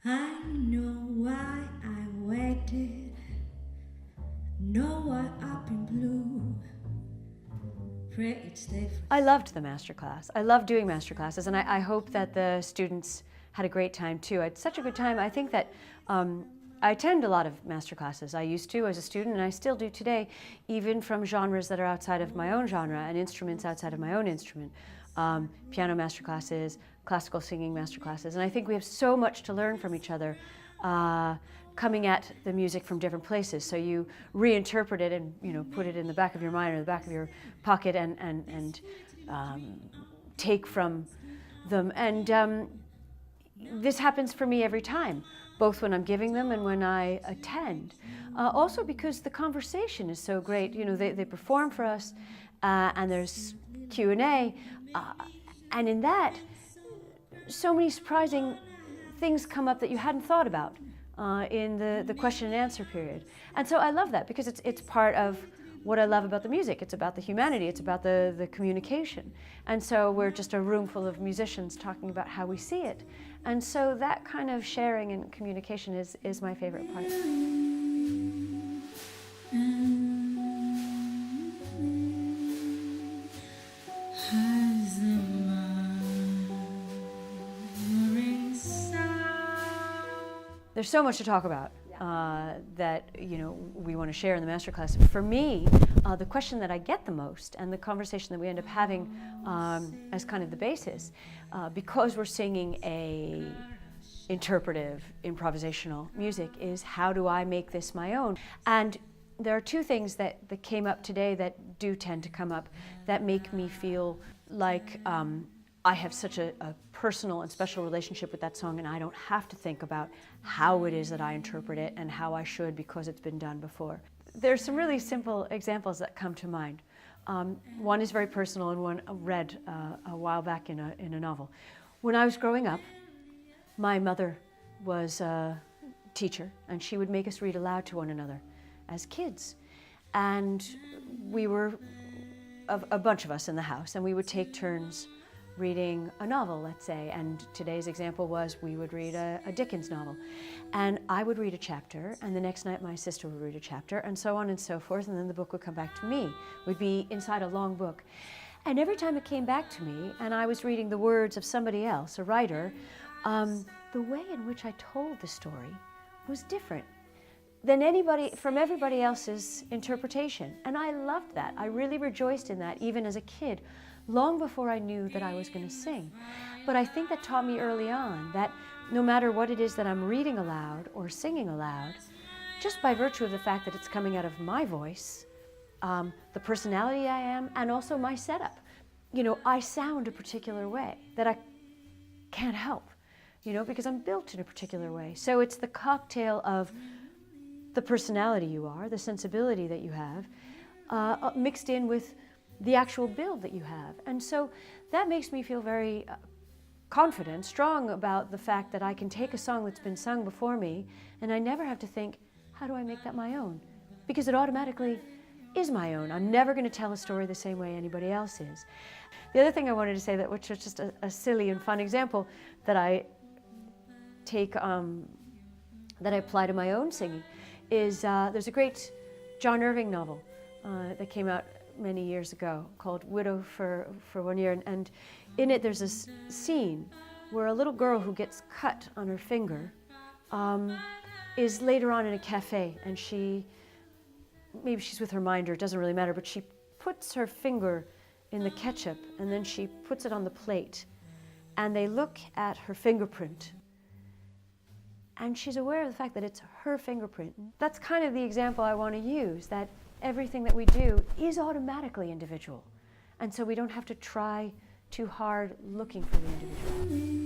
I know why I waited, know why I've been blue. Pray it stay for... I loved the Masterclass. I love doing Masterclasses, and I hope that the students had a great time too. I had such a good time. I think that I attend a lot of Masterclasses. I used to as a student, and I still do today, even from genres that are outside of my own genre and instruments outside of my own instrument. Piano Masterclasses, classical singing Masterclasses, and I think we have so much to learn from each other coming at the music from different places. So you reinterpret it and put it in the back of your mind or the back of your pocket and take from them. And this happens for me every time, both when I'm giving them and when I attend. Also because the conversation is so great. They perform for us and there's Q&A, and in that, so many surprising things come up that you hadn't thought about in the question and answer period. And so I love that because it's part of what I love about the music. It's about the humanity, it's about the communication. And so we're just a room full of musicians talking about how we see it. And so that kind of sharing and communication is my favorite part. There's so much to talk about that we want to share in the Masterclass. For me, the question that I get the most and the conversation that we end up having as kind of the basis, because we're singing a interpretive, improvisational music, is how do I make this my own? And there are two things that came up today that do tend to come up that make me feel like I have such a personal and special relationship with that song, and I don't have to think about how it is that I interpret it and how I should because it's been done before. There's some really simple examples that come to mind. One is very personal and one I read a while back in a novel. When I was growing up, my mother was a teacher, and she would make us read aloud to one another as kids. And we were a bunch of us in the house, and we would take turns reading a novel, let's say, and today's example was we would read a Dickens novel. And I would read a chapter, and the next night my sister would read a chapter, and so on and so forth, and then the book would come back to me. We'd be inside a long book. And every time it came back to me, and I was reading the words of somebody else, a writer, the way in which I told the story was different from everybody else's interpretation. And I loved that. I really rejoiced in that, even as a kid, long before I knew that I was going to sing. But I think that taught me early on that no matter what it is that I'm reading aloud or singing aloud, just by virtue of the fact that it's coming out of my voice, the personality I am, and also my setup, I sound a particular way that I can't help, because I'm built in a particular way. So it's the cocktail of the personality you are, the sensibility that you have, mixed in with the actual build that you have. And so that makes me feel very confident, strong about the fact that I can take a song that's been sung before me, and I never have to think, how do I make that my own? Because it automatically is my own. I'm never going to tell a story the same way anybody else is. The other thing I wanted to say, which is just a silly and fun example that I take, that I apply to my own singing, is there's a great John Irving novel that came out many years ago called Widow for 1 year, and in it there's this scene where a little girl who gets cut on her finger is later on in a cafe, and maybe she's with her minder, it doesn't really matter, but she puts her finger in the ketchup and then she puts it on the plate, and they look at her fingerprint, and she's aware of the fact that it's her fingerprint. That's kind of the example I want to use, that everything that we do is automatically individual. And so we don't have to try too hard looking for the individual.